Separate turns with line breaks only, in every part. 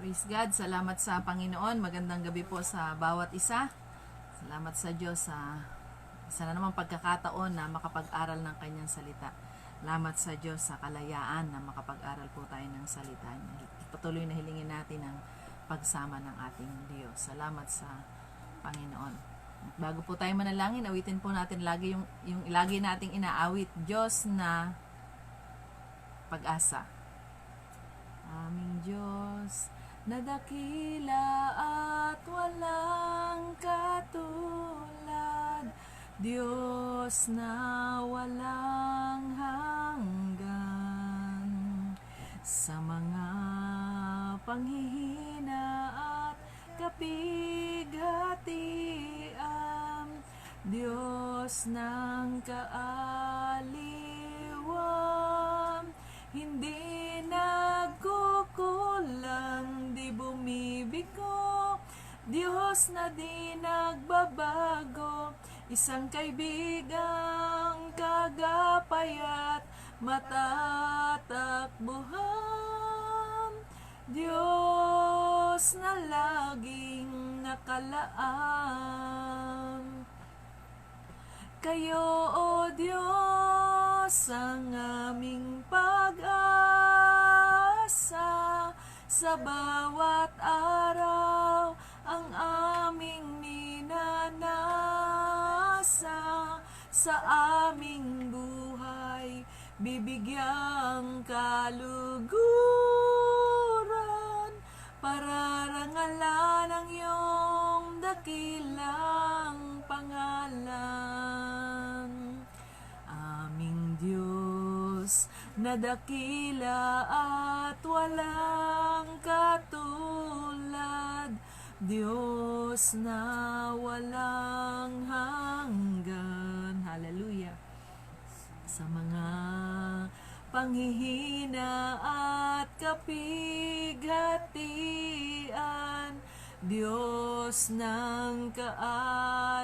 Praise God, salamat sa Panginoon. Magandang gabi po sa bawat isa. Salamat sa Diyos sa isa na namang pagkakataon na makapag-aral ng kanyang salita. Salamat sa Diyos sa kalayaan na makapag-aral po tayo ng salita niya. Patuloy na hilingin natin ang pagsama ng ating Diyos. Salamat sa Panginoon. Bago po tayo manalangin, awitin po natin lagi yung lagi nating inaawit, Diyos na pag-asa. Aming Diyos na dakila at walang katulad, Diyos na walang hanggan, sa mga panghihina at kapighatian, Diyos ng kaaliwan, hindi nagkukulang, di bumibigo, Diyos na di nagbabago, isang kaibigang kagapay at matatakbuhan, Diyos na laging nakalaan. Kayo, O Diyos, ang aming pag-asa, sa bawat araw ang aming minanasa, sa aming buhay bibigyang kaluguran, pararangalan ang iyong dakilang pangalan. Aming Diyos na dakila at walang katulad, Diyos na walang hanggan. Hallelujah. Sa mga panghihina at kapighatian, Diyos ng kaaliwan,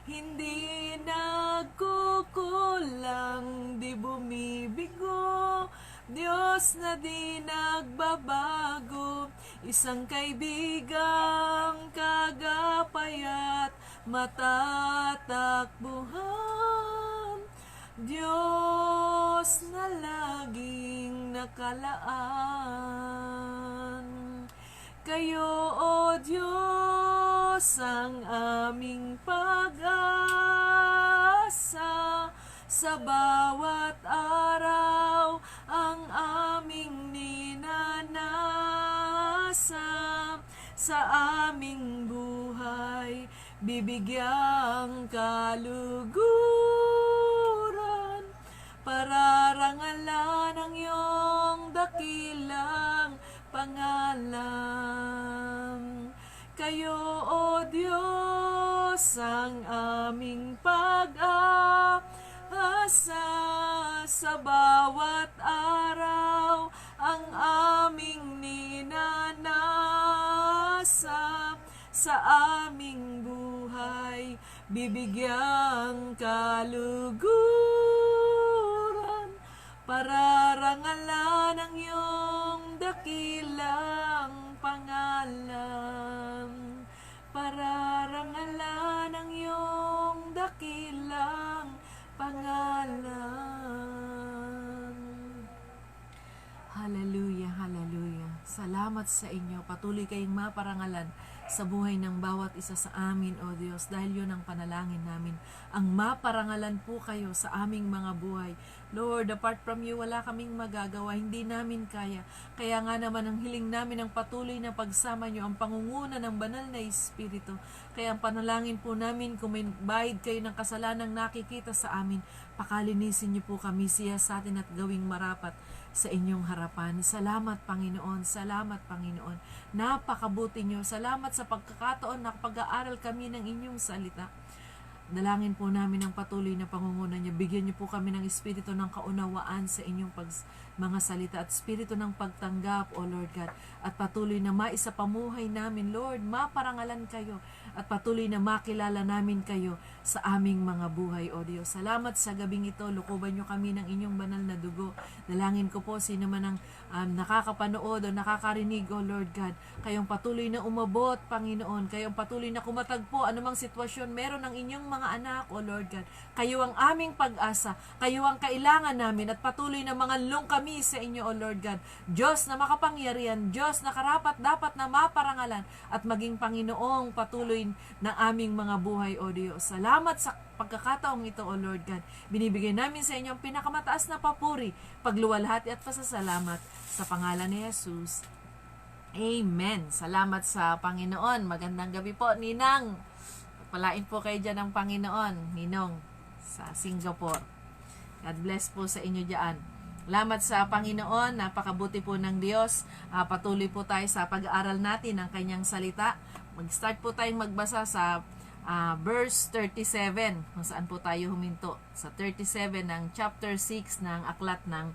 hindi nagkukulang, di bumibigo, Diyos na di nagbabago, isang kaibigang kagapay at matatakbuhan, Diyos na laging nakalaan. Kayo, O Diyos, ang aming pag-asa, sa bawat araw ang aming ninanasa, sa aming buhay bibigyang kaluguran, pararangalan ang iyong dakilang pangalan. Kayo, O Diyos, ang aming pag-asa, sa bawat araw ang aming ninanasa, sa aming buhay bibigyang kaluguran, pararangalan ang iyong dakilang pangalan, pararangalan ang iyong dakilang pangalan. Hallelujah, hallelujah. Salamat sa inyo. Patuloy kayong maparangalan sa buhay ng bawat isa sa amin, O Diyos, dahil yun ang panalangin namin. Ang maparangalan po kayo sa aming mga buhay. Lord, apart from you, wala kaming magagawa, hindi namin kaya. Kaya nga naman ang hiling namin ang patuloy na pagsama nyo, ang pangunguna ng banal na Espiritu. Kaya ang panalangin po namin, kung may bahid kayo ng kasalanang nakikita sa amin, pakalinisin niyo po kami, siya sa atin at gawing marapat sa inyong harapan. Salamat, Panginoon. Salamat, Panginoon. Napakabuti niyo. Salamat sa pagkakataon na pag-aaral kami ng inyong salita. Dalangin po namin ang patuloy na pangunguna niyo. Bigyan niyo po kami ng espiritu ng kaunawaan sa inyong mga salita at espiritu ng pagtanggap, O Lord God. At patuloy na maisapamuhay namin, Lord, maparangalan kayo at patuloy na makilala namin kayo sa aming mga buhay, O Diyos. Salamat sa gabing ito. Lukuban nyo kami ng inyong banal na dugo. Dalangin ko po sino man ang nakakapanood o nakakarinig, O Lord God. Kayong patuloy na umabot, Panginoon. Kayong patuloy na kumatagpo anumang sitwasyon meron ng inyong mga anak, O Lord God. Kayo ang aming pag-asa. Kayo ang kailangan namin at patuloy na mangalong kami sa inyo, O Lord God. Diyos na makapangyarihan, Diyos na karapat dapat na maparangalan at maging Panginoong patuloy ng aming mga buhay, O Diyos. Salamat sa pagkakataong ito, O Lord God. Binibigay namin sa inyo ang pinakamataas na papuri, pagluwalhati at pasasalamat sa pangalan ni Jesus. Amen. Salamat sa Panginoon. Magandang gabi po, Ninang. Palain po kayo dyan ng Panginoon, Ninong, sa Singapore. God bless po sa inyo dyan. Salamat sa Panginoon. Napakabuti po ng Diyos. Patuloy po tayo sa pag-aaral natin ng kanyang salita. Mag-start po tayong magbasa sa verse 37, kung saan po tayo huminto. Sa 37 ng chapter 6 ng aklat ng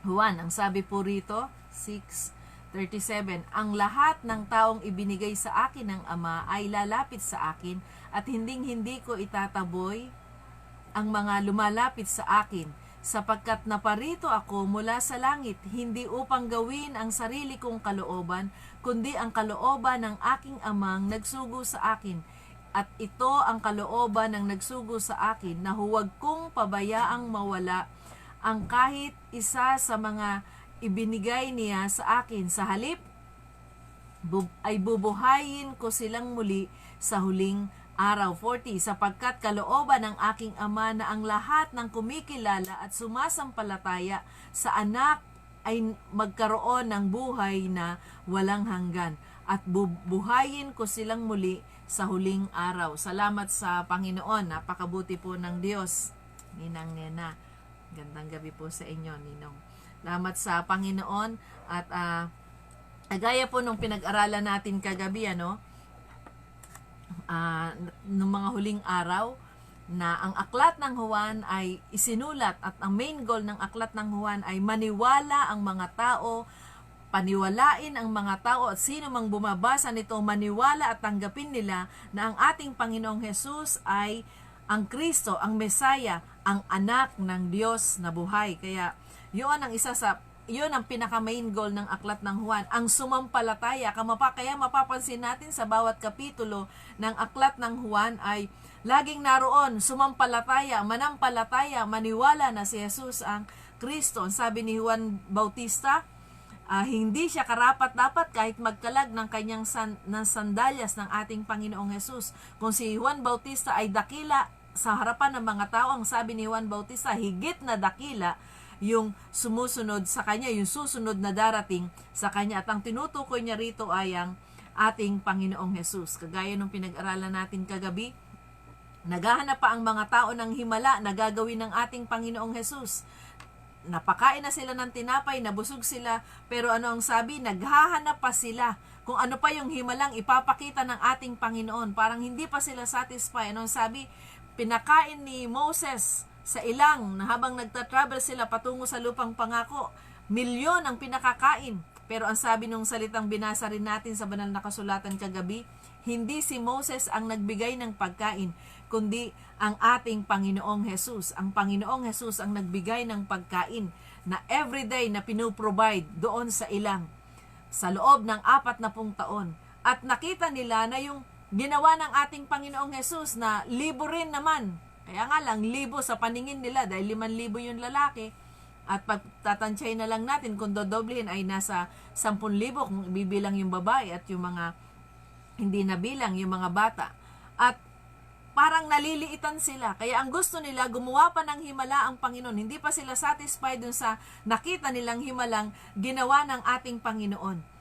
Juan. Ang sabi po rito, 6:37, ang lahat ng taong ibinigay sa akin ng Ama ay lalapit sa akin at hinding-hindi ko itataboy ang mga lumalapit sa akin, sapagkat naparito ako mula sa langit, hindi upang gawin ang sarili kong kalooban, kundi ang kalooban ng aking amang nagsugo sa akin. At ito ang kalooban ng nagsugo sa akin, na huwag kong pabayaang mawala ang kahit isa sa mga ibinigay niya sa akin. Sa halip, ay bubuhayin ko silang muli sa huling araw. 40, sapagkat kalooban ng aking Ama na ang lahat ng kumikilala at sumasampalataya sa anak ay magkaroon ng buhay na walang hanggan, at bubuhayin ko silang muli sa huling araw. Salamat sa Panginoon. Napakabuti po ng Diyos. Ninang Nena, gandang gabi po sa inyo, Ninong. Salamat sa Panginoon. At gaya po nung pinag-aralan natin kagabi, nung mga huling araw, na ang aklat ng Juan ay isinulat, at ang main goal ng aklat ng Juan ay maniwala ang mga tao, paniwalain ang mga tao, at sino mang bumabasa nito maniwala at tanggapin nila na ang ating Panginoong Hesus ay ang Kristo, ang Mesaya, ang anak ng Diyos na buhay. Kaya yun ang pinaka-main goal ng aklat ng Juan, ang sumampalataya. Kaya mapapansin natin sa bawat kapitulo ng aklat ng Juan ay laging naroon, sumampalataya, manampalataya, maniwala na si Jesus ang Kristo. Sabi ni Juan Bautista, hindi siya karapat-dapat kahit magkalag ng kanyang ng sandalyas ng ating Panginoong Jesus. Kung si Juan Bautista ay dakila sa harapan ng mga tao, ang sabi ni Juan Bautista, higit na dakila yung sumusunod sa kanya, yung susunod na darating sa kanya. At ang tinutukoy niya rito ay ang ating Panginoong Jesus. Kagaya nung pinag-aralan natin kagabi, naghahanap pa ang mga tao ng himala na gagawin ng ating Panginoong Jesus. Napakain na sila ng tinapay, nabusog sila, pero ano ang sabi? Naghahanap pa sila kung ano pa yung himalang ipapakita ng ating Panginoon. Parang hindi pa sila satisfied. Ano ang sabi? Pinakain ni Moses sa ilang na habang nagta-travel sila patungo sa lupang pangako, milyon ang pinakakain. Pero ang sabi nung salitang binasa rin natin sa banal na kasulatan kagabi, hindi si Moses ang nagbigay ng pagkain, kundi ang ating Panginoong Jesus. Ang Panginoong Jesus ang nagbigay ng pagkain na everyday na pinuprovide doon sa ilang sa loob ng 40 taon. At nakita nila na yung ginawa ng ating Panginoong Jesus na libo rin naman. Kaya nga lang, libo sa paningin nila dahil 5,000 yung lalaki. At pagtatansyahin na lang natin kung dodoblehin ay nasa 10,000 kung bibilang yung babae at yung mga hindi nabilang yung mga bata. At parang naliliitan sila. Kaya ang gusto nila, gumawa pa ng himala ang Panginoon. Hindi pa sila satisfied dun sa nakita nilang himalang ginawa ng ating Panginoon.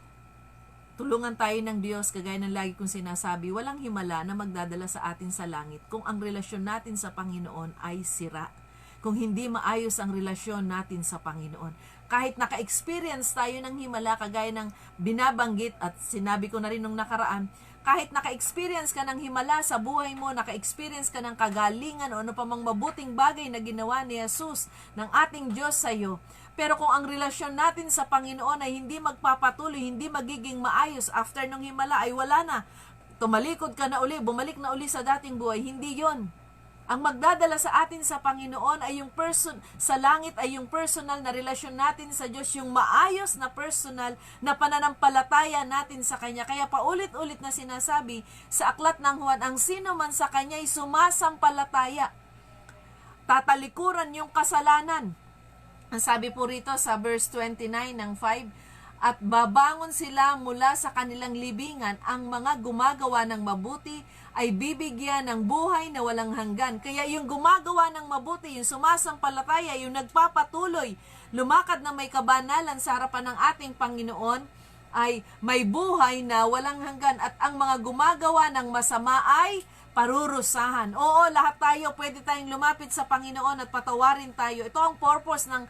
Tulungan tayo ng Diyos, kagaya ng lagi kong sinasabi, walang himala na magdadala sa atin sa langit kung ang relasyon natin sa Panginoon ay sira. Kung hindi maayos ang relasyon natin sa Panginoon. Kahit naka-experience tayo ng himala, kagaya ng binabanggit at sinabi ko na rin nung nakaraan, kahit naka-experience ka ng himala sa buhay mo, naka-experience ka ng kagalingan o ano pa mang mabuting bagay na ginawa ni Jesus, ng ating Diyos sa iyo, pero kung ang relasyon natin sa Panginoon ay hindi magpapatuloy, hindi magiging maayos after ng himala ay wala na, tumalikod ka na uli, bumalik na uli sa dating buhay, hindi yon. Ang magdadala sa atin sa Panginoon ay yung sa langit ay yung personal na relasyon natin sa Diyos, yung maayos na personal na pananampalataya natin sa Kanya. Kaya paulit-ulit na sinasabi sa aklat ng Juan, ang sino man sa Kanya ay sumasampalataya, tatalikuran yung kasalanan. Ang sabi po rito sa verse 29 ng 5, at babangon sila mula sa kanilang libingan, ang mga gumagawa ng mabuti ay bibigyan ng buhay na walang hanggan. Kaya yung gumagawa ng mabuti, yung sumasampalataya, yung nagpapatuloy, lumakad na may kabanalan sa harapan ng ating Panginoon, ay may buhay na walang hanggan. At ang mga gumagawa ng masama ay parurusahan. Oo, lahat tayo, pwede tayong lumapit sa Panginoon at patawarin tayo. Ito ang purpose ng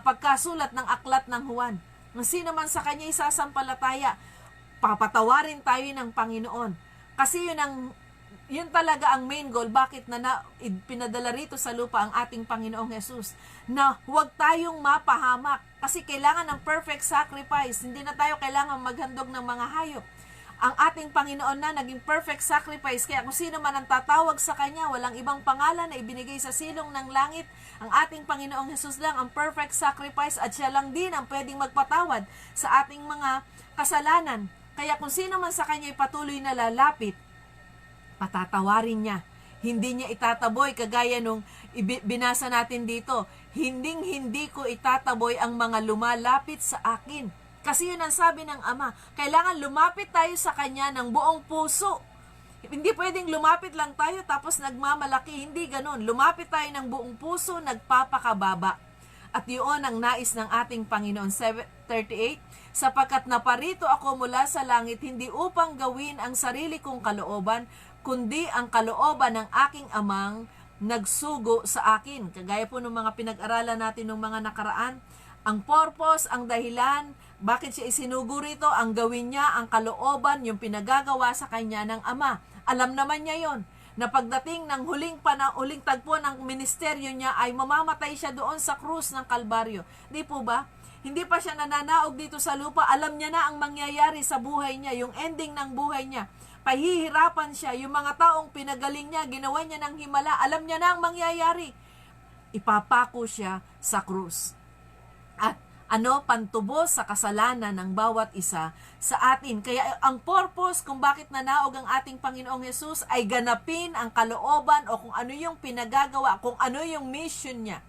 pagkasulat ng aklat ng Juan. Sino man sa Kanya isasampalataya, papatawarin tayo ng Panginoon. Kasi yun talaga ang main goal, bakit pinadala rito sa lupa ang ating Panginoong Jesus, na huwag tayong mapahamak. Kasi kailangan ng perfect sacrifice. Hindi na tayo kailangan maghandog ng mga hayop. Ang ating Panginoon na naging perfect sacrifice. Kaya kung sino man ang tatawag sa Kanya, walang ibang pangalan na ibinigay sa silong ng langit. Ang ating Panginoong Jesus lang ang perfect sacrifice at Siya lang din ang pwedeng magpatawad sa ating mga kasalanan. Kaya kung sino man sa Kanya ay patuloy na lalapit, patatawarin Niya. Hindi Niya itataboy kagaya nung binasa natin dito. Hindi ko itataboy ang mga lumalapit sa akin. Kasi yun ang sabi ng Ama, kailangan lumapit tayo sa Kanya ng buong puso. Hindi pwedeng lumapit lang tayo tapos nagmamalaki, hindi ganon. Lumapit tayo ng buong puso, nagpapakababa. At yun ang nais ng ating Panginoon. 38, sapagkat naparito ako mula sa langit, hindi upang gawin ang sarili kong kalooban, kundi ang kalooban ng aking Amang nagsugo sa akin. Kagaya po ng mga pinag-aralan natin ng mga nakaraan, ang purpose, ang dahilan, bakit siya isinugo rito, ang gawin niya, ang kalooban, yung pinagagawa sa kanya ng Ama. Alam naman niya yon na pagdating ng huling tagpo ng ministeryo niya ay mamamatay siya doon sa krus ng Kalbaryo. Di po ba? Hindi pa siya nananaog dito sa lupa. Alam niya na ang mangyayari sa buhay niya, yung ending ng buhay niya. Pahihirapan siya, yung mga taong pinagaling niya, ginawa niya ng himala, alam niya na ang mangyayari. Ipapako siya sa krus. At pantubos sa kasalanan ng bawat isa sa atin. Kaya ang purpose kung bakit nanaog ang ating Panginoong Hesus ay ganapin ang kalooban o kung ano yung pinagagawa, kung ano yung mission niya.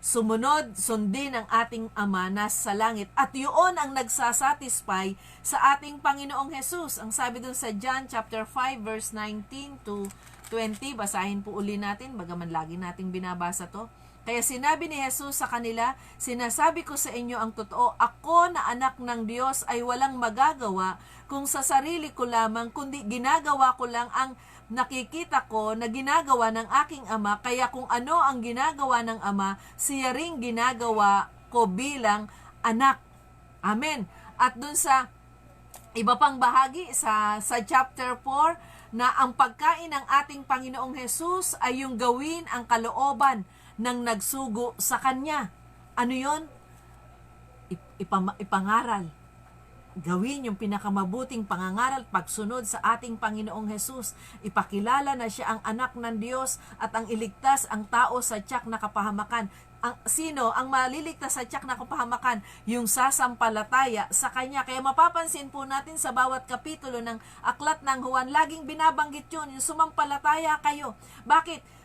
Sundin ang ating Ama na sa langit. At yun ang nagsasatisfy sa ating Panginoong Hesus. Ang sabi dun sa John chapter 5 verse 19 to 20, basahin po uli natin, bagaman lagi nating binabasa to. Kaya sinabi ni Jesus sa kanila, sinasabi ko sa inyo ang totoo, ako na anak ng Diyos ay walang magagawa kung sa sarili ko lamang, kundi ginagawa ko lang ang nakikita ko na ginagawa ng aking Ama. Kaya kung ano ang ginagawa ng Ama, siya ring ginagawa ko bilang anak. Amen. At dun sa iba pang bahagi sa chapter 4, na ang pagkain ng ating Panginoong Jesus ay yung gawin ang kalooban ng nagsugo sa Kanya. Ano yon? Ipangaral. Gawin yung pinakamabuting pangangaral, pagsunod sa ating Panginoong Hesus. Ipakilala na siya ang anak ng Diyos at ang iligtas ang tao sa tiyak na kapahamakan. Sino ang maliligtas sa tiyak na kapahamakan? Yung sasampalataya sa Kanya. Kaya mapapansin po natin sa bawat kapitulo ng aklat ng Juan, laging binabanggit yun, yung sumampalataya kayo. Bakit?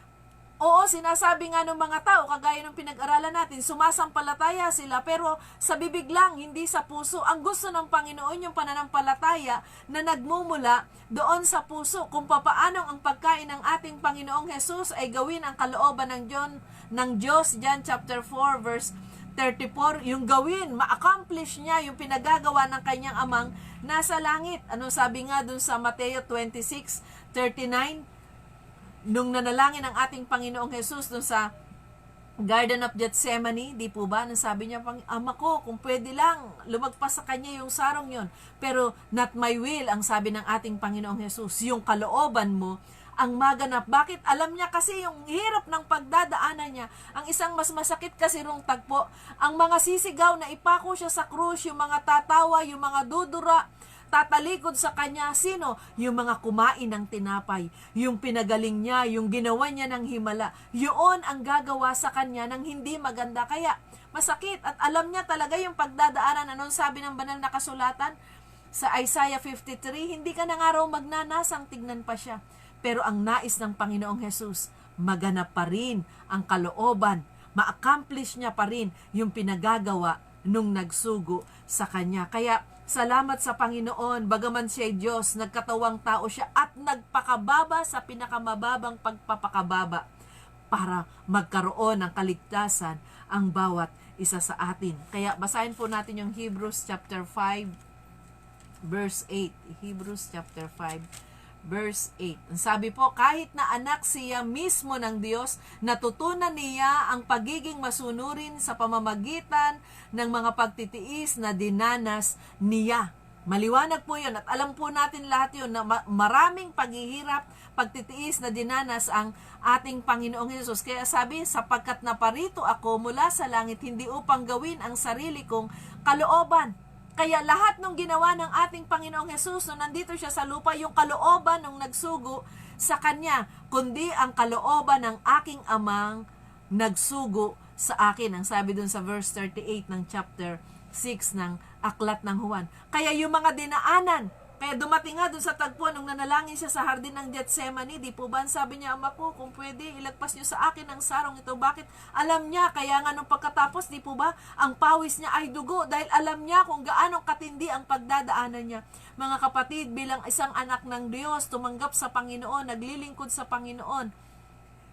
Oo, sinasabi nga ng mga tao, kagaya ng pinag-aralan natin, sumasampalataya sila, pero sa bibig lang, hindi sa puso. Ang gusto ng Panginoon yung pananampalataya na nagmumula doon sa puso. Kung papaano ang pagkain ng ating Panginoong Hesus ay gawin ang kalooban ng Diyos, John chapter 4 verse 34, yung gawin, ma-accomplish niya yung pinagagawa ng kanyang Amang nasa langit. Ano sabi nga doon sa Mateo 26:39? Nung nanalangin ang ating Panginoong Hesus dun sa Garden of Gethsemane, di po ba? Nasabi niya pang, ama ko, kung pwede lang, lumagpas sa kanya yung sarong yon. Pero not my will, ang sabi ng ating Panginoong Jesus, yung kalooban mo ang maganap. Bakit? Alam niya kasi yung hirap ng pagdadaanan niya. Ang isang mas masakit kasi rong tagpo, ang mga sisigaw na ipako siya sa krus, yung mga tatawa, yung mga dudura, tatalikod sa kanya. Sino? Yung mga kumain ng tinapay, yung pinagaling niya, yung ginawa niya ng himala. Yun ang gagawa sa kanya ng hindi maganda. Kaya masakit at alam niya talaga yung pagdadaanan. Anong sabi ng banal na kasulatan? Sa Isaiah 53, hindi ka na nga raw magnanasang, tignan pa siya. Pero ang nais ng Panginoong Jesus, maganap pa rin ang kalooban, ma-accomplish niya pa rin yung pinagagawa nung nagsugo sa kanya. Kaya salamat sa Panginoon, bagaman siya'y Diyos, nagkatawang tao siya at nagpakababa sa pinakamababang pagpapakababa para magkaroon ng kaligtasan ang bawat isa sa atin. Kaya basahin po natin yung Hebrews chapter 5 verse 8. Hebrews chapter 5 verse 8. Ang sabi po, kahit na anak siya mismo ng Diyos, natutunan niya ang pagiging masunurin sa pamamagitan ng mga pagtitiis na dinanas niya. Maliwanag po yun at alam po natin lahat yun na maraming paghihirap, pagtitiis na dinanas ang ating Panginoong Hesus. Kaya sabi, sapagkat naparito ako mula sa langit, hindi upang gawin ang sarili kong kalooban. Kaya lahat ng ginawa ng ating Panginoong Hesus nung nandito siya sa lupa, yung kalooban ng nagsugo sa Kanya, kundi ang kalooban ng aking amang nagsugo sa akin. Ang sabi dun sa verse 38 ng chapter 6 ng Aklat ng Juan. Kaya yung mga dinaanan, kaya dumating nga dun sa tagpo nung nanalangin siya sa hardin ng Gethsemane, di po ba? Sabi niya, ama ko, kung pwede, ilagpas niyo sa akin ang sarong ito. Bakit? Alam niya, kaya nga nung pagkatapos, di po ba, ang pawis niya ay dugo dahil alam niya kung gaano katindi ang pagdadaanan niya. Mga kapatid, bilang isang anak ng Diyos, tumanggap sa Panginoon, naglilingkod sa Panginoon,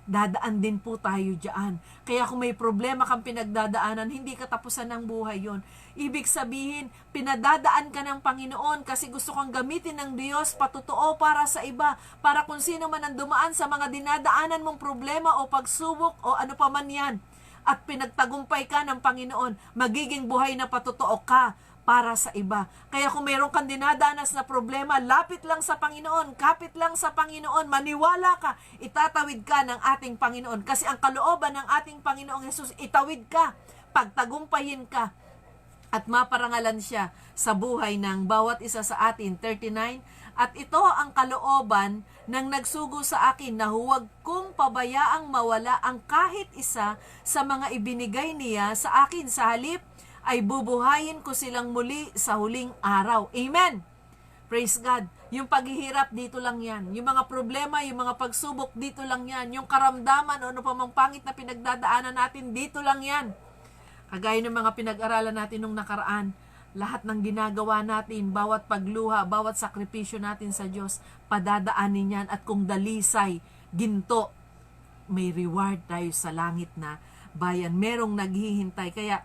dadaan din po tayo dyan. Kaya kung may problema kang pinagdadaanan, hindi katapusan ng buhay yon. Ibig sabihin, pinadadaan ka ng Panginoon kasi gusto kang gamitin ng Diyos patotoo para sa iba. Para kung sino man ang dumaan sa mga dinadaanan mong problema o pagsubok o ano pa man yan, at pinagtagumpay ka ng Panginoon, magiging buhay na patotoo ka para sa iba. Kaya kung mayroon kang dinadanas na problema, lapit lang sa Panginoon, kapit lang sa Panginoon, maniwala ka, itatawid ka ng ating Panginoon. Kasi ang kalooban ng ating Panginoong Hesus, itawid ka, pagtagumpayin ka, at maparangalan siya sa buhay ng bawat isa sa atin. 39, at ito ang kalooban ng nagsugo sa akin na huwag kong pabayaang mawala ang kahit isa sa mga ibinigay niya sa akin. Sa halip, ay bubuhayin ko silang muli sa huling araw. Amen! Praise God! Yung paghihirap, dito lang yan. Yung mga problema, yung mga pagsubok, dito lang yan. Yung karamdaman o ano pa mang pangit na pinagdadaanan natin, dito lang yan. Kagaya ng mga pinag-aralan natin nung nakaraan, lahat ng ginagawa natin, bawat pagluha, bawat sakripisyo natin sa Diyos, padadaanin yan. At kung dalisay, ginto, may reward tayo sa langit na bayan. Merong naghihintay. Kaya,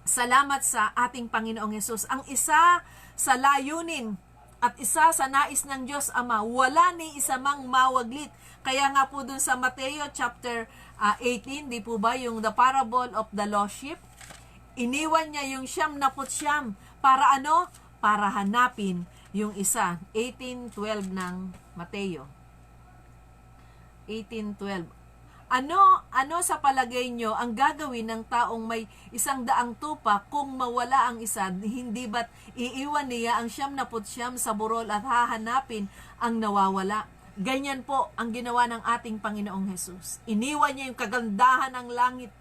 salamat sa ating Panginoong Hesus. Ang isa sa layunin at isa sa nais ng Diyos Ama, wala ni isa mang mawaglit. Kaya nga po dun sa Mateo chapter 18, di po ba, yung the parable of the lost sheep, iniwan niya yung 99 para ano? Para hanapin yung isa. 18:12 ng Mateo. 18:12. Ano sa palagay nyo ang gagawin ng taong may 100 tupa kung mawala ang isa? Hindi ba't iiwan niya ang 99 sa burol at hahanapin ang nawawala? Ganyan po ang ginawa ng ating Panginoong Hesus. Iniwan niya yung kagandahan ng langit.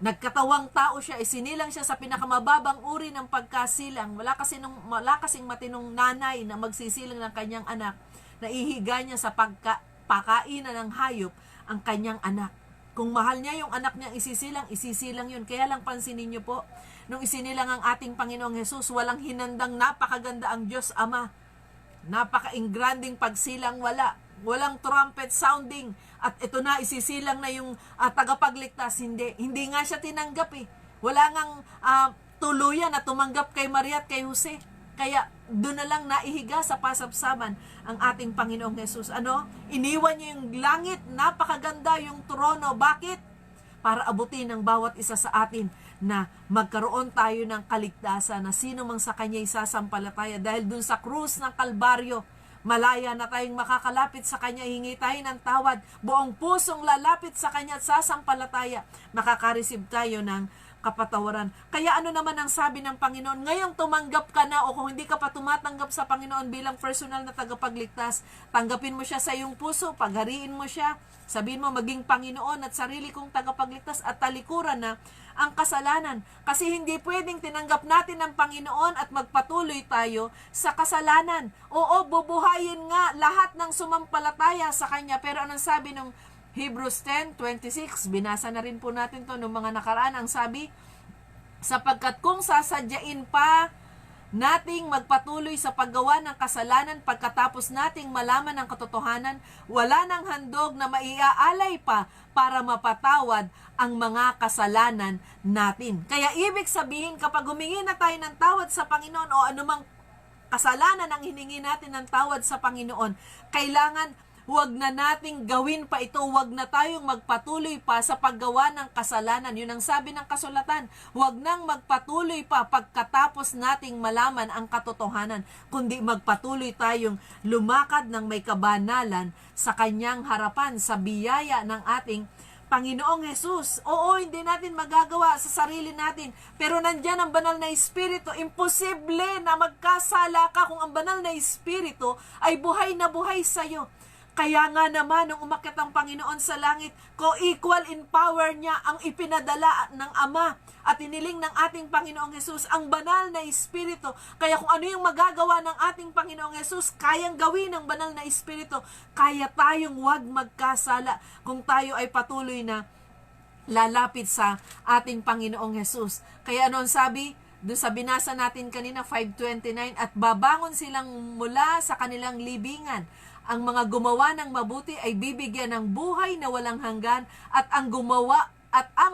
Nagkatawang tao siya, isinilang siya sa pinakamababang uri ng pagkasilang. Wala kasing matinong nanay na magsisilang ng kanyang anak. Naihiga niya sa pagkapakainan ng hayop ang kanyang anak. Kung mahal niya yung anak niya, isisilang yun. Kaya lang pansinin niyo po, nung isinilang ang ating Panginoong Hesus, walang hinandang napakaganda ang Diyos Ama. Napaka-ingranding pagsilang, walang trumpet sounding, at ito na, isisilang na yung tagapagligtas. Hindi nga siya tinanggap eh. Wala ngang tuluyan na tumanggap kay Maria at kay Jose. Kaya doon na lang naihiga sa pasabsaban ang ating Panginoong Hesus. Iniwan niya yung langit, napakaganda yung trono. Bakit? para abutin ng bawat isa sa atin na magkaroon tayo ng kaligtasan, na sino mang sa Kanya isasampalataya. Dahil dun sa krus ng Kalbaryo, malaya na tayong makakalapit sa Kanya, hingi tayo ng tawad, buong pusong lalapit sa Kanya at sasampalataya, makakareceive tayo ng kapatawaran. Kaya ano naman ang sabi ng Panginoon? Ngayong tumanggap ka na, o kung hindi ka pa tumatanggap sa Panginoon bilang personal na tagapagligtas, tanggapin mo siya sa iyong puso, paghariin mo siya, sabihin mo maging Panginoon at sarili kong tagapagligtas, at talikuran na ang kasalanan. Kasi hindi pwedeng tinanggap natin ng Panginoon at magpatuloy tayo sa kasalanan. Oo, bubuhayin nga lahat ng sumampalataya sa Kanya. Pero anong sabi ng Hebrews 10:26, binasa na rin po natin to noong mga nakaraan, ang sabi, sapagkat kung sasadyain pa nating magpatuloy sa paggawa ng kasalanan pagkatapos nating malaman ang katotohanan, wala nang handog na maiaalay pa para mapatawad ang mga kasalanan natin. Kaya ibig sabihin, kapag humingi na tayo ng tawad sa Panginoon o anumang kasalanan ang hiningi natin ng tawad sa Panginoon, kailangan huwag na nating gawin pa ito, huwag na tayong magpatuloy pa sa paggawa ng kasalanan. Yun ang sabi ng kasulatan, huwag nang magpatuloy pa pagkatapos nating malaman ang katotohanan, kundi magpatuloy tayong lumakad ng may kabanalan sa Kanyang harapan, sa biyaya ng ating Panginoong Jesus. Oo, hindi natin magagawa sa sarili natin, pero nandyan ang banal na Espiritu. Imposible na magkasala ka kung ang banal na Espiritu ay buhay na buhay sa'yo. Kaya nga naman, nung umakyat ang Panginoon sa langit, co-equal in power niya ang ipinadala ng Ama at iniling ng ating Panginoong Jesus, ang banal na Espiritu. Kaya kung ano yung magagawa ng ating Panginoong Jesus, kayang gawin ng banal na Espiritu. Kaya tayong huwag magkasala kung tayo ay patuloy na lalapit sa ating Panginoong Jesus. Kaya ano ang sabi? Doon sa binasa natin kanina, 5:29, at babangon silang mula sa kanilang libingan. Ang mga gumawa ng mabuti ay bibigyan ng buhay na walang hanggan, at ang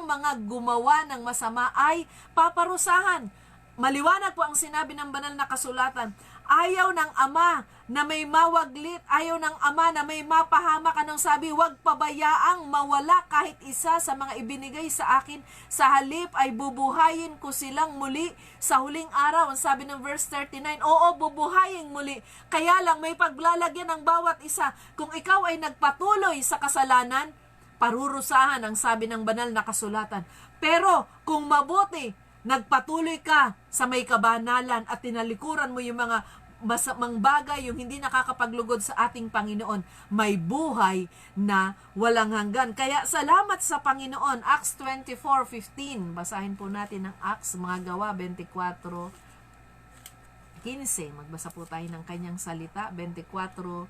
mga gumawa ng masama ay paparusahan. Maliwanag po ang sinabi ng banal na kasulatan. Ayaw ng Ama na may mawaglit, ayaw ng Ama na may mapahamak. Anong sabi? Huwag pabayaang mawala kahit isa sa mga ibinigay sa akin. Sa halip ay bubuhayin ko silang muli sa huling araw. Ang sabi ng verse 39, oo, bubuhayin muli. Kaya lang may paglalagyan ng bawat isa. Kung ikaw ay nagpatuloy sa kasalanan, parurusahan, ang sabi ng banal na kasulatan. Pero kung mabuti, nagpatuloy ka sa may kabanalan at tinalikuran mo yung mga masamang bagay, yung hindi nakakapaglugod sa ating Panginoon, may buhay na walang hanggan. Kaya salamat sa Panginoon. Acts 24:15. Basahin po natin ang Acts, mga gawa 24:15. Magbasa po tayo ng kanyang salita. 24:15.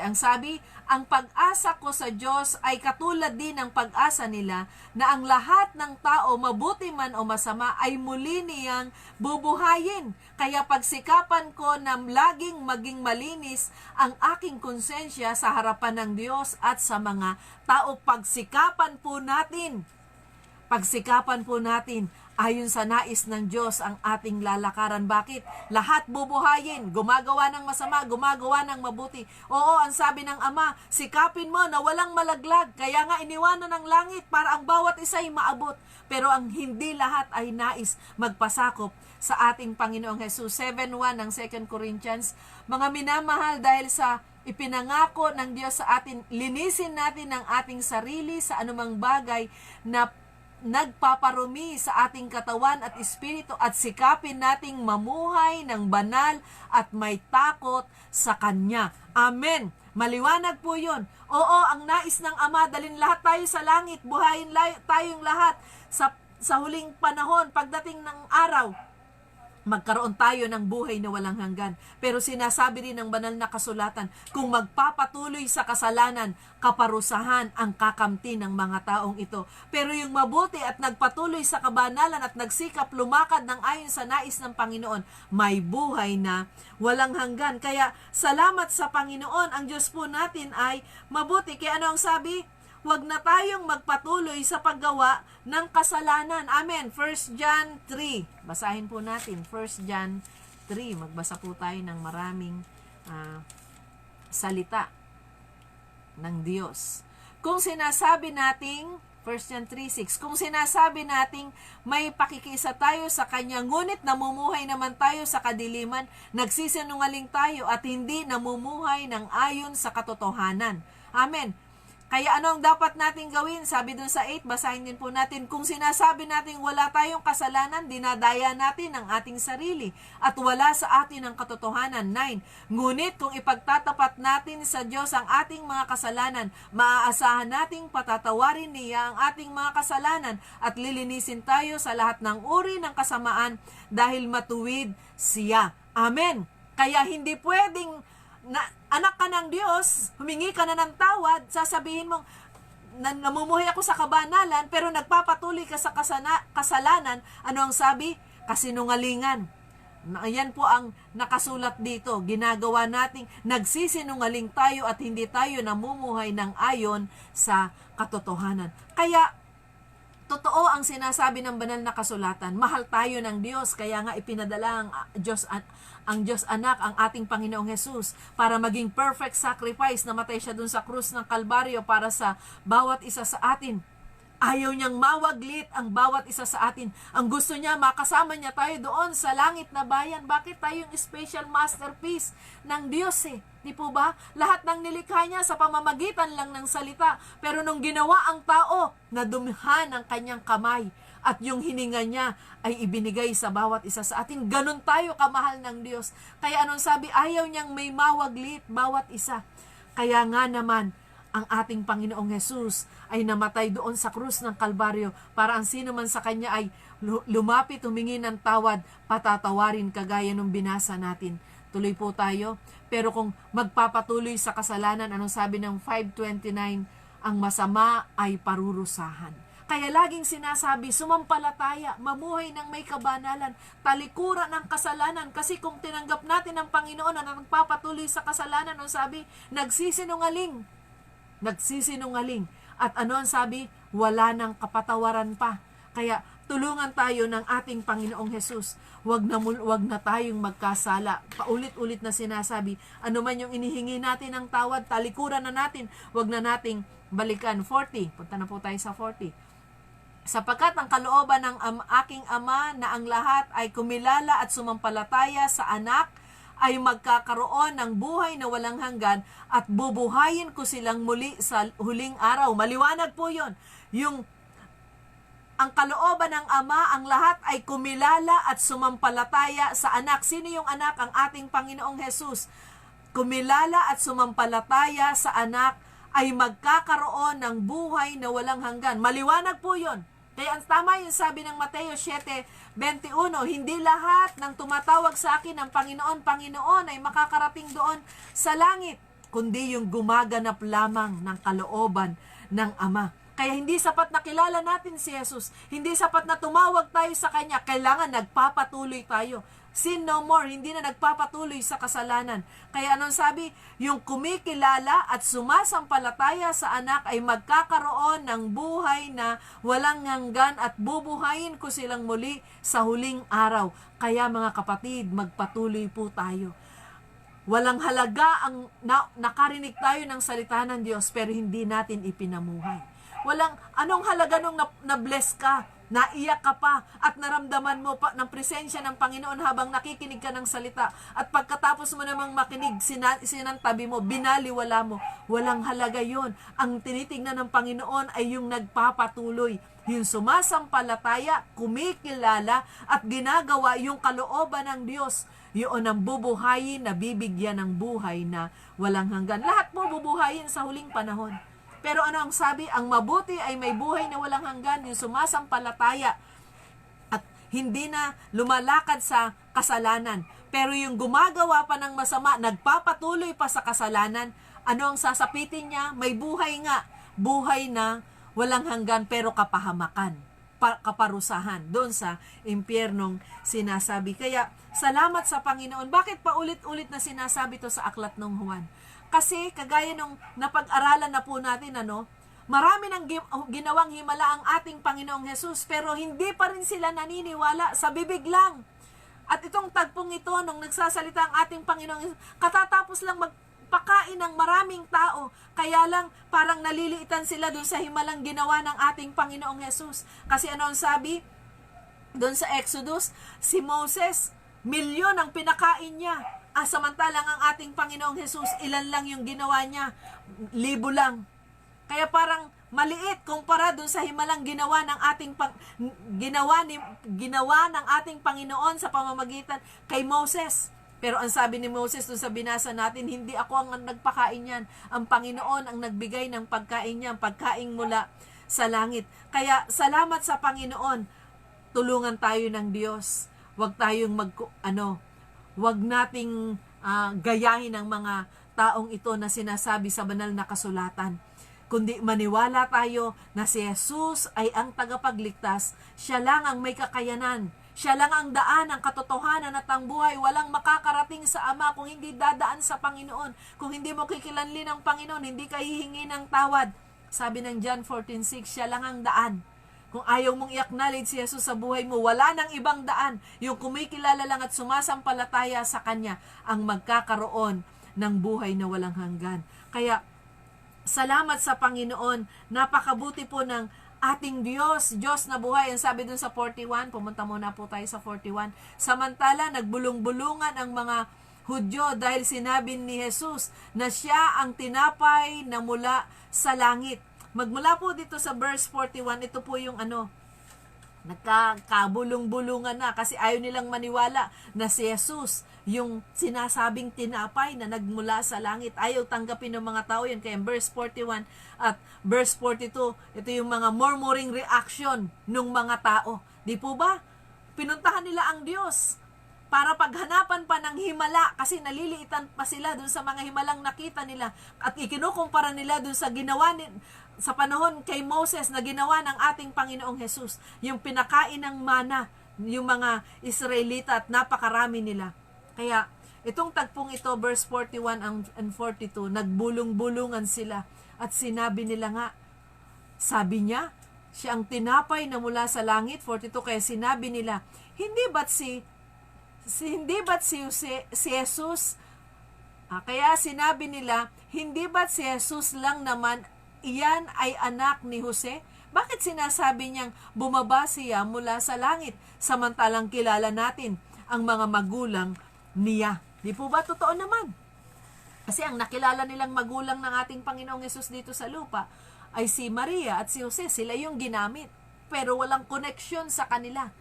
Ang sabi, ang pag-asa ko sa Diyos ay katulad din ng pag-asa nila na ang lahat ng tao, mabuti man o masama, ay muli niyang bubuhayin. Kaya pagsikapan ko na laging maging malinis ang aking konsensya sa harapan ng Diyos at sa mga tao. Pagsikapan po natin ayon sa nais ng Diyos ang ating lalakaran. Bakit? Lahat bubuhayin, gumagawa ng masama, gumagawa ng mabuti. Oo, ang sabi ng Ama, sikapin mo na walang malaglag. Kaya nga iniwanan ng langit para ang bawat isa ay maabot. Pero ang hindi lahat ay nais magpasakop sa ating Panginoong Jesus. 7:1 ng 2 Corinthians. Mga minamahal, dahil sa ipinangako ng Diyos sa atin, linisin natin ang ating sarili sa anumang bagay na nagpaparumi sa ating katawan at espiritu, at sikapin nating mamuhay ng banal at may takot sa Kanya. Amen. Maliwanag po yun. Oo, ang nais ng Ama, dalhin lahat tayo sa langit, buhayin tayong lahat sa huling panahon, pagdating ng araw, magkaroon tayo ng buhay na walang hanggan. Pero sinasabi rin ng banal na kasulatan, kung magpapatuloy sa kasalanan, kaparusahan ang kakamti ng mga taong ito. Pero yung mabuti at nagpatuloy sa kabanalan at nagsikap lumakad ng ayon sa nais ng Panginoon, may buhay na walang hanggan. Kaya salamat sa Panginoon, ang Diyos po natin ay mabuti. Kaya ano ang sabi? Huwag na tayong magpatuloy sa paggawa ng kasalanan. Amen. 1 John 3. Basahin po natin. 1 John 3. Magbasa po tayo ng maraming salita ng Diyos. Kung sinasabi nating 1 1 John 3:6, kung sinasabi nating may pakikiisa tayo sa Kanya, ngunit namumuhay naman tayo sa kadiliman, nagsisinungaling tayo at hindi namumuhay ng ayon sa katotohanan. Amen. Kaya ano ang dapat natin gawin? Sabi dun sa 8, basahin din po natin, kung sinasabi natin wala tayong kasalanan, dinadaya natin ang ating sarili at wala sa atin ang katotohanan. 9, ngunit kung ipagtatapat natin sa Diyos ang ating mga kasalanan, maaasahan nating patatawarin niya ang ating mga kasalanan at lilinisin tayo sa lahat ng uri ng kasamaan dahil matuwid siya. Amen. Kaya hindi pwedeng anak ka ng Diyos, humingi ka na ng tawad, sasabihin mo, namumuhay ako sa kabanalan, pero nagpapatuloy ka sa kasalanan. Ano ang sabi? Kasinungalingan. Ayan po ang nakasulat dito. Ginagawa nating nagsisinungaling tayo at hindi tayo namumuhay ng ayon sa katotohanan. Kaya, totoo ang sinasabi ng banal na kasulatan. Mahal tayo ng Diyos, kaya nga ipinadala ang Diyos Anak, ang ating Panginoong Hesus, para maging perfect sacrifice. Namatay siya dun sa krus ng Kalbaryo para sa bawat isa sa atin. Ayaw niyang mawaglit ang bawat isa sa atin. Ang gusto niya, makasama niya tayo doon sa langit na bayan. Bakit tayong special masterpiece ng Diyos Di po ba? Lahat ng nilikha niya sa pamamagitan lang ng salita. Pero nung ginawa ang tao, nadumhan ang kanyang kamay. At yung hininga niya ay ibinigay sa bawat isa sa atin. Ganon tayo kamahal ng Diyos. Kaya anong sabi? Ayaw niyang may mawaglit bawat isa. Kaya nga naman, ang ating Panginoong Hesus ay namatay doon sa krus ng Kalbaryo para ang sino man sa Kanya ay lumapit, humingi ng tawad, patatawarin kagaya nung binasa natin. Tuloy po tayo. Pero kung magpapatuloy sa kasalanan, anong sabi ng 5:29? Ang masama ay parurusahan. Kaya laging sinasabi, sumampalataya, mamuhay ng may kabanalan, talikuran ng kasalanan. Kasi kung tinanggap natin ang Panginoon na nagpapatuloy sa kasalanan, anong sabi? Nagsisinungaling. At ano ang sabi? Wala nang kapatawaran pa. Kaya tulungan tayo ng ating Panginoong Hesus. Wag na tayong magkasala. Paulit-ulit na sinasabi, ano man yung inihingi natin ng tawad, talikuran na natin. Wag na nating balikan. 40. Punta na po tayo sa 40. Sapagkat ang kalooban ng aking Ama na ang lahat ay kumilala at sumampalataya sa Anak ay magkakaroon ng buhay na walang hanggan at bubuhayin ko silang muli sa huling araw. Maliwanag po yun. Ang kalooban ng Ama, ang lahat ay kumilala at sumampalataya sa Anak. Sino yung Anak? Ang ating Panginoong Hesus. Kumilala at sumampalataya sa Anak ay magkakaroon ng buhay na walang hanggan. Maliwanag po yun. Kaya ang tama yung sabi ng Mateo 7:21, hindi lahat ng tumatawag sa akin ng Panginoon, Panginoon ay makakarating doon sa langit, kundi yung gumaganap lamang ng kalooban ng Ama. Kaya hindi sapat na kilala natin si Jesus, hindi sapat na tumawag tayo sa Kanya, kailangan nagpapatuloy tayo. Sin no more, hindi na nagpapatuloy sa kasalanan. Kaya anong sabi? Yung kumikilala at sumasampalataya sa Anak ay magkakaroon ng buhay na walang hanggan at bubuhayin ko silang muli sa huling araw. Kaya mga kapatid, magpatuloy po tayo. Walang halaga ang nakarinig tayo ng salita ng Diyos pero hindi natin ipinamuhay. Anong halaga nung na-bless ka, naiyak ka pa, at naramdaman mo pa ng presensya ng Panginoon habang nakikinig ka ng salita, at pagkatapos mo namang makinig, sinantabi mo, binaliwala mo. Walang halaga yon. Ang tinitingnan ng Panginoon ay yung nagpapatuloy, yung sumasampalataya, kumikilala, at ginagawa yung kalooban ng Diyos. Yun ang bubuhayin na bibigyan ng buhay na walang hanggan. Lahat mo bubuhayin sa huling panahon. Pero ano ang sabi? Ang mabuti ay may buhay na walang hanggan, yung sumasampalataya at hindi na lumalakad sa kasalanan. Pero yung gumagawa pa ng masama, nagpapatuloy pa sa kasalanan, ano ang sasapitin niya? May buhay nga. Buhay na walang hanggan pero kapahamakan, kaparusahan doon sa impyernong sinasabi. Kaya salamat sa Panginoon. Bakit pa ulit-ulit na sinasabi to sa aklat ng Juan? Kasi kagaya nung napag-aralan na po natin, marami nang ginawang himala ang ating Panginoong Hesus, pero hindi pa rin sila naniniwala, sa bibig lang. At itong tagpong ito, nung nagsasalita ang ating Panginoong Hesus, katatapos lang pakain ng maraming tao. Kaya lang, parang naliliitan sila dun sa himalang ginawa ng ating Panginoong Jesus. Kasi ano ang sabi? Doon sa Exodus, si Moses, milyon ang pinakain niya. Samantalang ang ating Panginoong Jesus, ilan lang yung ginawa niya? 1,000 lang. Kaya parang maliit kumpara doon sa himalang ginawa ng ating Panginoon sa pamamagitan kay Moses. Pero ang sabi ni Moses doon sa binasa natin, hindi ako ang nagpakain niyan. Ang Panginoon ang nagbigay ng pagkain niya, pagkain mula sa langit. Kaya salamat sa Panginoon. Tulungan tayo ng Diyos. Huwag tayong huwag nating gayahin ang mga taong ito na sinasabi sa banal na kasulatan. Kundi maniwala tayo na si Jesus ay ang tagapagligtas. Siya lang ang may kakayanan. Siya lang ang daan, ang katotohanan at ang buhay. Walang makakarating sa Ama kung hindi dadaan sa Panginoon. Kung hindi mo kikilanlin ang Panginoon, hindi ka hihingi ng tawad. Sabi ng John 14:6, siya lang ang daan. Kung ayaw mong i-acknowledge si Jesus sa buhay mo, wala nang ibang daan. Yung kumikilala lang at sumasampalataya sa Kanya ang magkakaroon ng buhay na walang hanggan. Kaya, salamat sa Panginoon. Napakabuti po ng ating Diyos. Diyos na buhay. Ang sabi dun sa 41, pumunta muna po tayo sa 41. Samantala, nagbulong-bulungan ang mga Hudyo dahil sinabi ni Jesus na siya ang tinapay na mula sa langit. Magmula po dito sa verse 41, ito po yung nagkakabulong-bulungan na kasi ayaw nilang maniwala na si Jesus yung sinasabing tinapay na nagmula sa langit. Ayaw tanggapin ng mga tao yun. Kaya verse 41 at verse 42, ito yung mga murmuring reaction ng mga tao. Di po ba? Pinuntahan nila ang Diyos para paghanapan pa ng himala kasi naliliitan pa sila dun sa mga himalang nakita nila at ikinukumpara nila dun sa ginawa sa panahon kay Moses na ginawa ng ating Panginoong Jesus, yung pinakain ng mana, yung mga Israelita at napakarami nila. Kaya itong tagpong ito, verse 41 and 42, nagbulong-bulungan sila at sinabi nila nga, sabi niya, siya ang tinapay na mula sa langit, 42, kaya sinabi nila, hindi ba't si Jesus? Kaya sinabi nila, hindi ba't si Jesus lang naman iyan ay anak ni Jose? Bakit sinasabi niyang bumaba siya mula sa langit samantalang kilala natin ang mga magulang niya? Di po ba totoo naman? Kasi ang nakilala nilang magulang ng ating Panginoong Hesus dito sa lupa ay si Maria at si Jose. Sila yung ginamit. Pero walang connection sa kanila.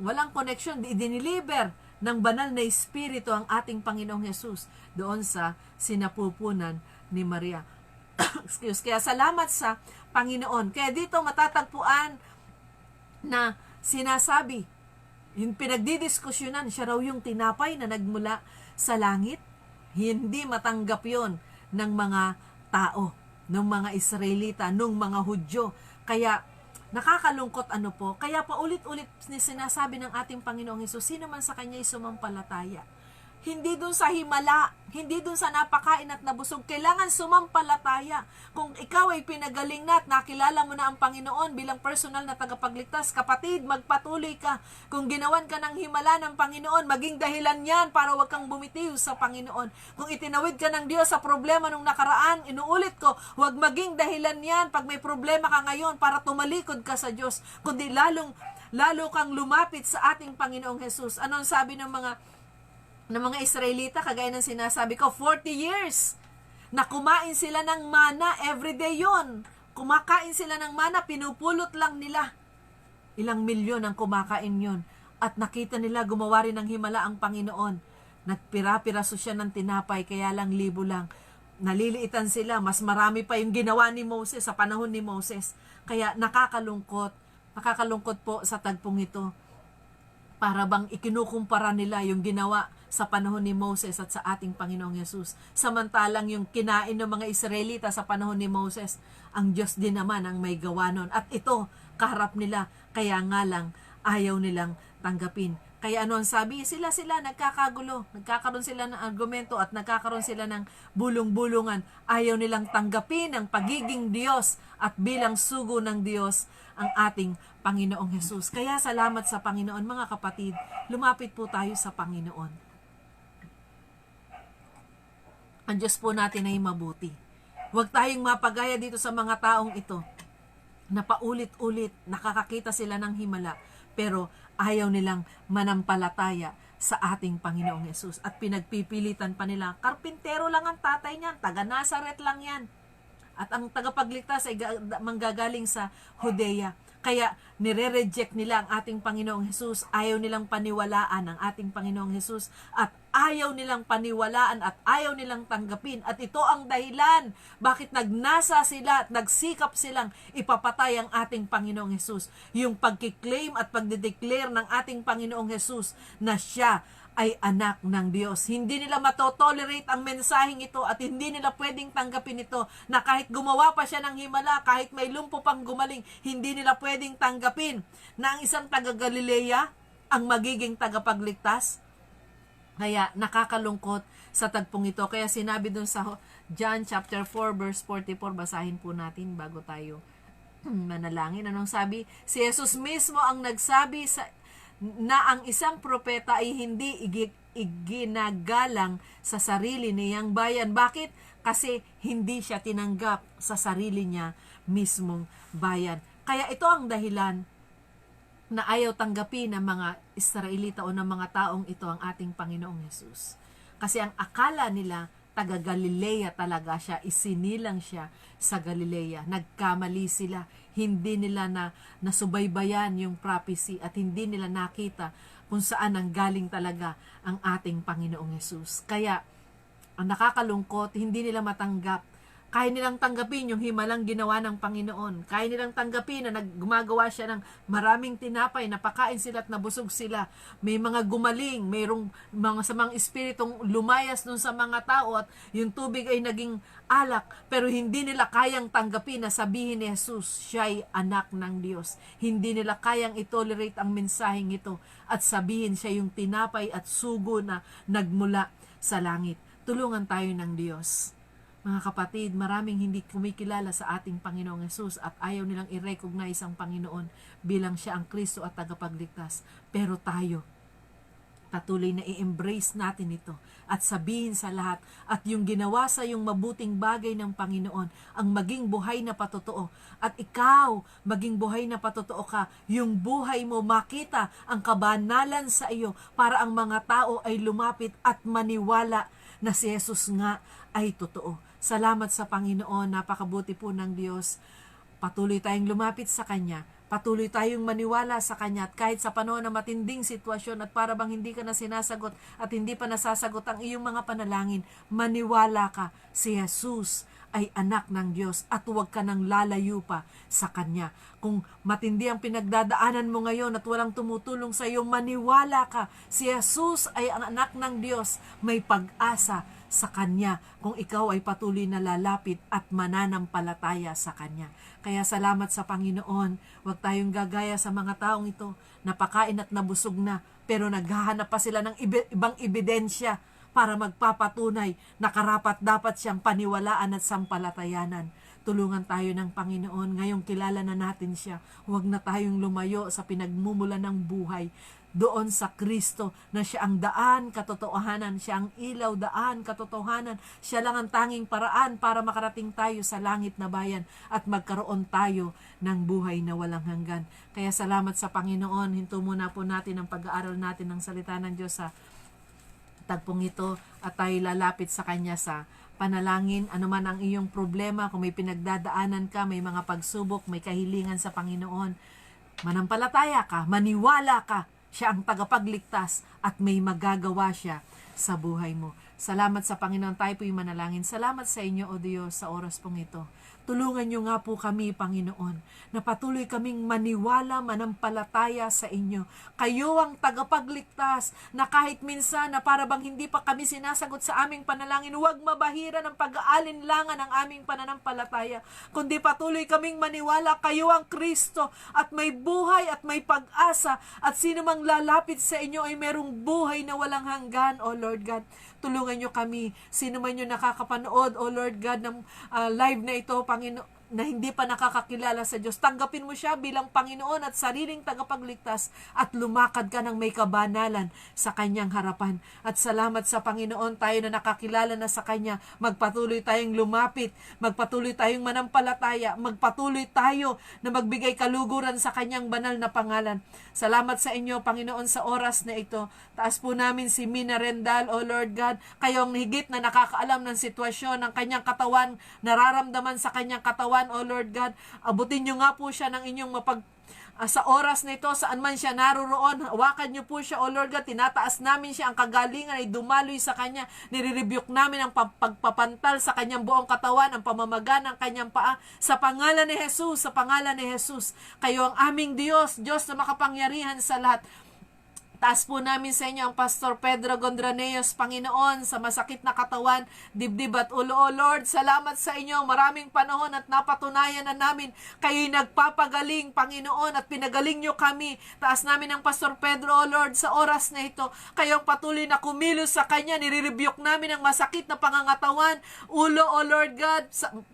Walang connection. Diniliber ng banal na Espiritu ang ating Panginoong Hesus doon sa sinapupunan ni Maria. Kaya salamat sa Panginoon. Kaya dito matatagpuan na sinasabi, yung pinagdidiskusyonan, siya raw yung tinapay na nagmula sa langit. Hindi matanggap yon ng mga tao, ng mga Israelita, ng mga Hudyo. Kaya nakakalungkot po. Kaya paulit-ulit sinasabi ng ating Panginoong Hesus, sino man sa Kanya'y sumampalataya. Hindi dun sa himala, hindi dun sa napakain at nabusog. Kailangan sumampalataya. Kung ikaw ay pinagaling na at nakilala mo na ang Panginoon bilang personal na tagapagligtas, kapatid, magpatuloy ka. Kung ginawan ka ng himala ng Panginoon, maging dahilan yan para wag kang bumitiw sa Panginoon. Kung itinawid ka ng Diyos sa problema nung nakaraan, inuulit ko, wag maging dahilan yan pag may problema ka ngayon para tumalikod ka sa Diyos. Kundi lalo kang lumapit sa ating Panginoong Hesus. Ano ang sabi ng mga Israelita, kagaya ng sinasabi ko, 40 years na kumain sila ng mana, everyday yon. Kumakain sila ng mana, pinupulot lang nila. Ilang milyon ang kumakain yon. At nakita nila gumawa rin ng himala ang Panginoon. Nagpira-piraso siya ng tinapay, kaya lang 1,000 lang. Naliliitan sila, mas marami pa yung ginawa ni Moses sa panahon ni Moses. Kaya nakakalungkot po sa tagpong ito. Para bang ikinukumpara nila yung ginawa sa panahon ni Moses at sa ating Panginoong Yesus. Samantalang yung kinain ng mga Israelita sa panahon ni Moses, ang Diyos din naman ang may gawa nun. At ito, kaharap nila, kaya nga lang ayaw nilang tanggapin. Kaya ano ang sabi? Sila nagkakagulo. Nagkakaroon sila ng argumento at nagkakaroon sila ng bulong-bulungan. Ayaw nilang tanggapin ang pagiging Diyos at bilang sugo ng Diyos ang ating Panginoong Hesus. Kaya salamat sa Panginoon, mga kapatid. Lumapit po tayo sa Panginoon. Ang Diyos po natin ay mabuti. Huwag tayong mapagaya dito sa mga taong ito na paulit-ulit nakakakita sila ng himala pero ayaw nilang manampalataya sa ating Panginoong Yesus at pinagpipilitan pa nila, karpintero lang ang tatay niyan, taga Nazaret lang yan. At ang tagapagligtas ay manggagaling sa Judea. Kaya nire-reject nila ang ating Panginoong Hesus. Ayaw nilang paniwalaan ang ating Panginoong Hesus. At ayaw nilang paniwalaan at ayaw nilang tanggapin. At ito ang dahilan bakit nagnasa sila at nagsikap silang ipapatay ang ating Panginoong Hesus. Yung pagkiklaim at pagdedeclare ng ating Panginoong Hesus na siya ay anak ng Diyos. Hindi nila matotolerate ang mensaheng ito at hindi nila pwedeng tanggapin ito na kahit gumawa pa siya ng himala, kahit may lumpo pang gumaling, hindi nila pwedeng tanggapin na ang isang taga-Galilea ang magiging tagapagligtas. Kaya nakakalungkot sa tagpong ito. Kaya sinabi dun sa John chapter 4 verse 44, basahin po natin bago tayo manalangin. Anong sabi? Si Jesus mismo ang nagsabi na ang isang propeta ay hindi iginagalang sa sarili niyang bayan. Bakit? Kasi hindi siya tinanggap sa sarili niya mismong bayan. Kaya ito ang dahilan na ayaw tanggapin ng mga Israelita o ng mga taong ito ang ating Panginoong Yesus. Kasi ang akala nila, taga Galilea talaga siya, isinilang siya sa Galilea. Nagkamali sila, hindi nila nasubaybayan yung prophecy at hindi nila nakita kung saan ang galing talaga ang ating Panginoong Yesus. Kaya ang nakakalungkot, hindi nila matanggap. Kaya nilang tanggapin yung himalang ginawa ng Panginoon. Kaya nilang tanggapin na gumagawa siya ng maraming tinapay, napakain sila at nabusog sila. May mga gumaling, mayroong mga samang espiritong lumayas dun sa mga tao at yung tubig ay naging alak. Pero hindi nila kayang tanggapin na sabihin ni Jesus, siya ay anak ng Diyos. Hindi nila kayang itolerate ang mensaheng ito at sabihin siya yung tinapay at sugo na nagmula sa langit. Tulungan tayo ng Diyos. Mga kapatid, maraming hindi kumikilala sa ating Panginoong Yesus at ayaw nilang i-recognize ang Panginoon bilang siya ang Kristo at tagapagligtas. Pero tayo, patuloy na i-embrace natin ito at sabihin sa lahat at yung ginawa sa yung mabuting bagay ng Panginoon ang maging buhay na patotoo at ikaw maging buhay na patotoo ka, yung buhay mo makita ang kabanalan sa iyo para ang mga tao ay lumapit at maniwala na si Jesus nga ay totoo. Salamat sa Panginoon, napakabuti po ng Diyos. Patuloy tayong lumapit sa Kanya, patuloy tayong maniwala sa Kanya at kahit sa panahon na matinding sitwasyon at para bang hindi ka na sinasagot at hindi pa nasasagot ang iyong mga panalangin, maniwala ka, si Jesus ay anak ng Diyos at huwag ka nang lalayo pa sa Kanya. Kung matindi ang pinagdadaanan mo ngayon at walang tumutulong sa iyo, maniwala ka, si Jesus ay ang anak ng Diyos, may pag-asa sa Kanya kung ikaw ay patuloy na lalapit at mananampalataya sa Kanya. Kaya salamat sa Panginoon. Huwag tayong gagaya sa mga taong ito, napakain at nabusog na, pero naghahanap pa sila ng ibang ebidensya para magpapatunay na karapat dapat siyang paniwalaan at sampalatayanan. Tulungan tayo ng Panginoon. Ngayong kilala na natin siya, huwag na tayong lumayo sa pinagmumula ng buhay doon sa Kristo na siya ang daan, katotohanan, siya ang ilaw, daan, katotohanan, siya lang ang tanging paraan para makarating tayo sa langit na bayan at magkaroon tayo ng buhay na walang hanggan. Kaya salamat sa Panginoon. Hinto muna po natin ang pag-aaral natin ng salita ng Diyos sa tagpong ito at tayo lalapit sa Kanya sa panalangin. Ano man ang iyong problema, kung may pinagdadaanan ka, may mga pagsubok, may kahilingan sa Panginoon, manampalataya ka, maniwala ka, siya ang tagapagligtas at may magagawa siya sa buhay mo. Salamat sa Panginoon. Tayo po'y manalangin. Salamat sa inyo, O Diyos, sa oras pong ito. Tulungan niyo nga po kami, Panginoon, na patuloy kaming maniwala, manampalataya sa inyo. Kayo ang tagapagligtas na kahit minsan na para bang hindi pa kami sinasagot sa aming panalangin, huwag mabahira ng pag-aalinlangan ng aming pananampalataya, kundi patuloy kaming maniwala, kayo ang Kristo at may buhay at may pag-asa at sino mang lalapit sa inyo ay merong buhay na walang hanggan, O Lord God. Tulungan nyo kami, sino man yung nakakapanood, O Lord God, ng live na ito, Panginoon, na hindi pa nakakakilala sa Diyos. Tanggapin mo siya bilang Panginoon at sariling tagapagligtas at lumakad ka ng may kabanalan sa kanyang harapan. At salamat sa Panginoon, tayo na nakakilala na sa kanya, magpatuloy tayong lumapit, magpatuloy tayong manampalataya, magpatuloy tayo na magbigay kaluguran sa kanyang banal na pangalan. Salamat sa inyo, Panginoon, sa oras na ito. Taas po namin si Mina Rendal, O Lord God, kayong higit na nakakaalam ng sitwasyon ng kanyang katawan, nararamdaman sa kanyang katawan, O Lord God. Abutin nyo nga po siya ng inyong sa oras na ito, saan man siya naroroon, hawakan niyo po siya, O Lord God. Tinataas namin siya, ang kagalingan ay dumaloy sa kanya. Nire-rebuke namin ang pagpapantal sa kanyang buong katawan, ang pamamaga ng kanyang paa. Sa pangalan ni Jesus, sa pangalan ni Jesus, kayo ang aming Diyos, Diyos na makapangyarihan sa lahat. Taas po namin sa inyo ang Pastor Pedro Gondraneos, Panginoon, sa masakit na katawan, dibdib at ulo, O Lord. Salamat sa inyo. Maraming panahon at napatunayan na namin kayo'y nagpapagaling, Panginoon, at pinagaling nyo kami. Taas namin ang Pastor Pedro, O Lord, sa oras na ito. Kayong patuloy na kumilos sa kanya. Nire-rebuke namin ang masakit na pangangatawan, ulo, O Lord God,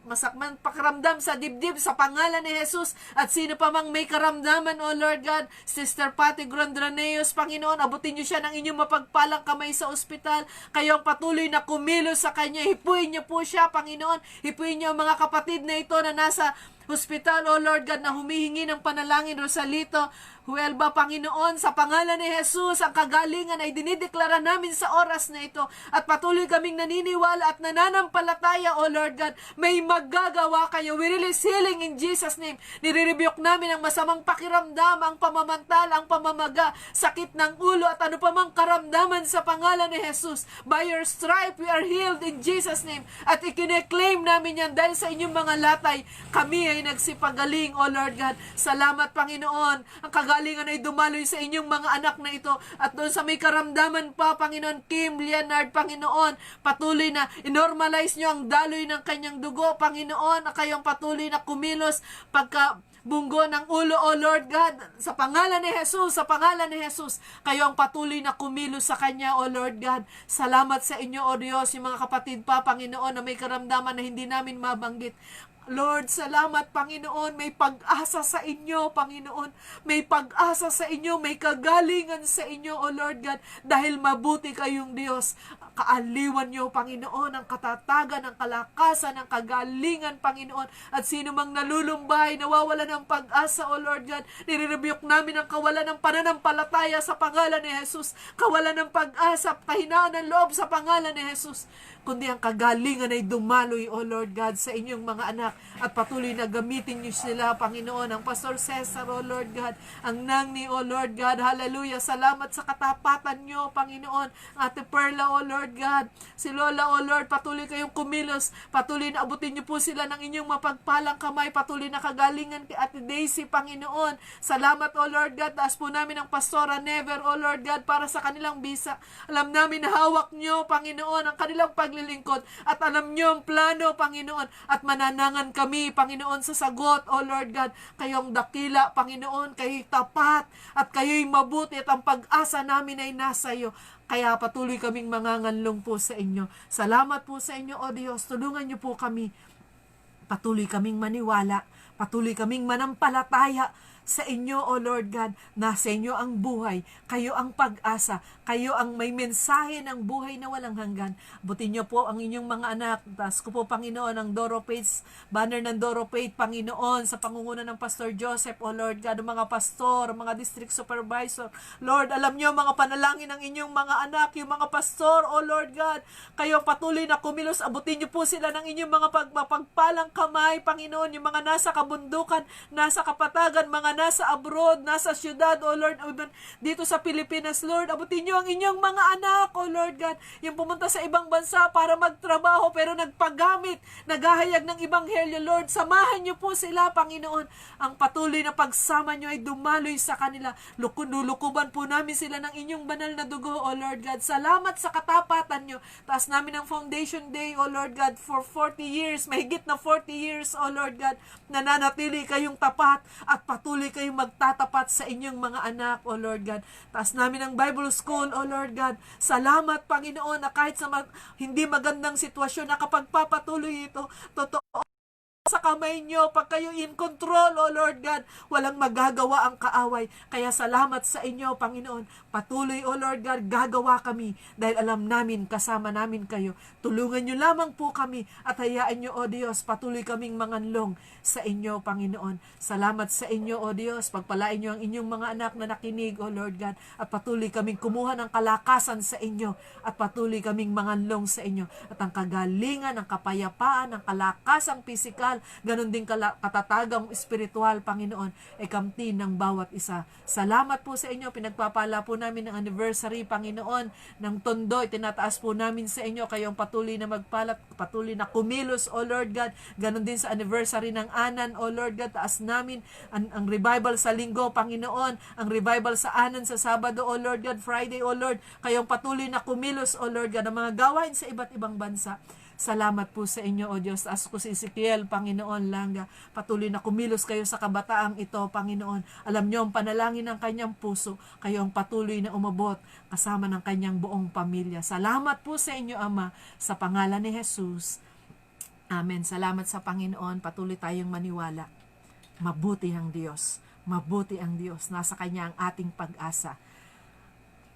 masakman pakiramdam sa dibdib, sa pangalan ni Jesus. At sino pa mang may karamdaman, O Lord God, Sister Patty Gondraneos, Panginoon, abutin niyo siya ng inyong mapagpalang kamay sa ospital. Kayo ang patuloy na kumilos sa kanya. Hipuin niyo po siya, Panginoon. Hipuin niyo ang mga kapatid na ito na nasa hospital, O Lord God, na humihingi ng panalangin. Rosalito Huelba, Panginoon, sa pangalan ni Jesus, ang kagalingan ay dinideklara namin sa oras na ito. At patuloy kaming naniniwala at nananampalataya, O Lord God, may magagawa kayo. We release healing in Jesus' name. Nire-rebuke namin ang masamang pakiramdam, ang pamamantala, ang pamamaga, sakit ng ulo at ano pa mang karamdaman sa pangalan ni Jesus. By your stripe, we are healed in Jesus' name. At ikineklaim namin yan dahil sa inyong mga latay, kami ay nagsipagaling, O Lord God. Salamat, Panginoon. Ang kagalingan ay dumaloy sa inyong mga anak na ito. At doon sa may karamdaman pa, Panginoon, Kim Leonard, Panginoon, patuloy na inormalize nyo ang daloy ng kanyang dugo, Panginoon, na kayong patuloy na kumilos pagka bunggo ng ulo, O Lord God, sa pangalan ni Jesus, sa pangalan ni Jesus, kayo ang patuloy na kumilos sa kanya, O Lord God. Salamat sa inyo, O Diyos, yung mga kapatid pa, Panginoon, na may karamdaman na hindi namin mabanggit. Lord, salamat, Panginoon. May pag-asa sa inyo, Panginoon. May pag-asa sa inyo, may kagalingan sa inyo, O Lord God, dahil mabuti kayong Diyos. Kaaliwan nyo, Panginoon, ang katatagan, ang kalakasan, ang kagalingan, Panginoon. At sino mang nalulumbay, nawawala ng pag-asa, O Lord God, nire-rebuke namin ang kawalan ng pananampalataya sa pangalan ni Jesus. Kawalan ng pag-asa, kahinaan ng loob sa pangalan ni Jesus. Kundi ang kagalingan ay dumaloy, O Lord God, sa inyong mga anak. At patuloy na gamitin niyo sila, Panginoon. Ang Pastor Cesar, O Lord God. Ang Nangni, O Lord God. Hallelujah. Salamat sa katapatan niyo, Panginoon. Ate Perla, O Lord God. Si Lola, O Lord, patuloy kayong kumilos. Patuloy na abutin niyo po sila ng inyong mapagpalang kamay. Patuloy na kagalingan kay Ate Daisy, Panginoon. Salamat, O Lord God. Taas po namin ang Pastora Never, O Lord God, para sa kanilang bisa. Alam namin na hawak niyo, Panginoon, ang kanilang paglilingkod. At alam niyo ang plano, Panginoon. At mananangan kami, Panginoon, sa sagot, O Lord God. Kayong dakila, Panginoon, kayo'y tapat at kayo'y mabuti at ang pag-asa namin ay nasa iyo. Kaya patuloy kaming manganganlong po sa inyo. Salamat po sa inyo, O Diyos. Tulungan niyo po kami. Patuloy kaming maniwala. Patuloy kaming manampalataya sa inyo, O Lord God. Nasa inyo ang buhay. Kayo ang pag-asa. Kayo ang may mensahe ng buhay na walang hanggan. Butin niyo po ang inyong mga anak. Tas ko po, Panginoon, ang Doro Page, banner ng Doro Page, Panginoon, sa pangunguna ng Pastor Joseph, O Lord God, mga pastor, mga district supervisor. Lord, alam niyo mga panalangin ng inyong mga anak, yung mga pastor, O Lord God. Kayo patuloy na kumilos. Abutin niyo po sila ng inyong mga pagpapagpalang kamay, Panginoon, yung mga nasa kabundukan, nasa kapatagan, mga nasa abroad, nasa syudad, O Lord, dito sa Pilipinas, Lord, abutin niyo ang inyong mga anak, O Lord God, yung pumunta sa ibang bansa para magtrabaho, pero nagpagamit, naghahayag ng ibanghelyo, Lord, samahan niyo po sila, Panginoon. Ang patuloy na pagsama niyo ay dumaloy sa kanila. Lulukuban po namin sila ng inyong banal na dugo, O Lord God. Salamat sa katapatan niyo. Taas namin ang Foundation Day, O Lord God, for 40 years, mahigit na 40 years, O Lord God, nananatili kayong tapat at patuloy kayong magtatapat sa inyong mga anak, O Lord God. Taas namin ang Bible School, O Lord God. Salamat, Panginoon, na kahit sa hindi magandang sitwasyon, nakapagpapatuloy ito, totoo sa kamay nyo, pag kayo in control, O Lord God, walang magagawa ang kaaway. Kaya salamat sa inyo, Panginoon. Patuloy, O Lord God, gagawa kami dahil alam namin, kasama namin kayo. Tulungan nyo lamang po kami at hayaan nyo, O Diyos, patuloy kaming manganlong sa inyo, Panginoon. Salamat sa inyo, O Diyos. Pagpalain nyo ang inyong mga anak na nakinig, O Lord God, at patuloy kaming kumuha ng kalakasan sa inyo at patuloy kaming manganlong sa inyo. At ang kagalingan, ang kapayapaan, ang kalakasang pisikal, ganun din katatagang espiritual, Panginoon, ay kamtin ng bawat isa. Salamat po sa inyo. Pinagpapala po namin ng anniversary, Panginoon, ng Tondo. Itinataas po namin sa inyo. Kayong patuloy na magpalat, patuloy na kumilos, O Lord God. Ganun din sa anniversary ng Anan, O Lord God. Taas namin ang revival sa linggo, Panginoon. Ang revival sa Anan sa Sabado, O Lord God. Friday, O Lord. Kayong patuloy na kumilos, O Lord God. Ang mga gawain sa iba't ibang bansa. Salamat po sa inyo, O Diyos. Taas ko si Ezekiel, Panginoon, Langga. Patuloy na kumilos kayo sa kabataang ito, Panginoon. Alam niyo ang panalangin ng kanyang puso. Kayo ang patuloy na umabot kasama ng kanyang buong pamilya. Salamat po sa inyo, Ama, sa pangalan ni Jesus. Amen. Salamat sa Panginoon. Patuloy tayong maniwala. Mabuti ang Diyos. Mabuti ang Diyos. Nasa Kanya ang ating pag-asa.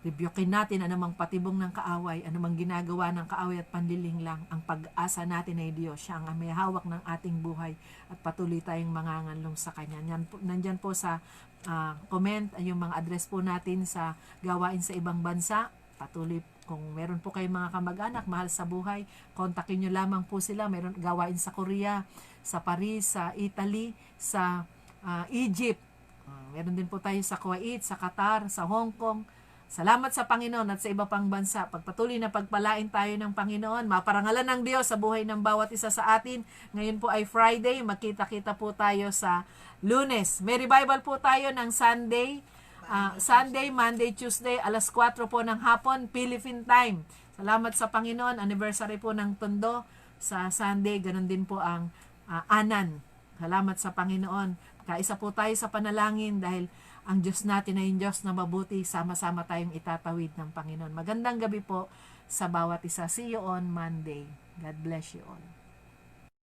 Rebukin natin anumang patibong ng kaaway, anumang ginagawa ng kaaway at panliling lang. Ang pag-asa natin ay Diyos. Siya ang may hawak ng ating buhay at patuloy tayong manganganlong sa Kanya. Nandyan po sa comment yung mga address po natin sa gawain sa ibang bansa. Patuloy, kung meron po kayong mga kamag-anak, mahal sa buhay, kontakin nyo lamang po sila. Meron gawain sa Korea, sa Paris, sa Italy, sa Egypt. Meron din po tayo sa Kuwait, sa Qatar, sa Hong Kong. Salamat sa Panginoon at sa iba pang bansa. Pagpatuloy na pagpalain tayo ng Panginoon. Maparangalan ng Diyos sa buhay ng bawat isa sa atin. Ngayon po ay Friday. Magkita-kita po tayo sa Lunes. May revival po tayo ng Sunday. Sunday, Monday, Tuesday, alas 4 po ng hapon, Philippine time. Salamat sa Panginoon. Anniversary po ng Tondo sa Sunday. Ganon din po ang Anan. Salamat sa Panginoon. Kaisa po tayo sa panalangin dahil ang Diyos natin ay Diyos na mabuti. Sama-sama tayong itatawid ng Panginoon. Magandang gabi po sa bawat isa. See you on Monday. God bless you all.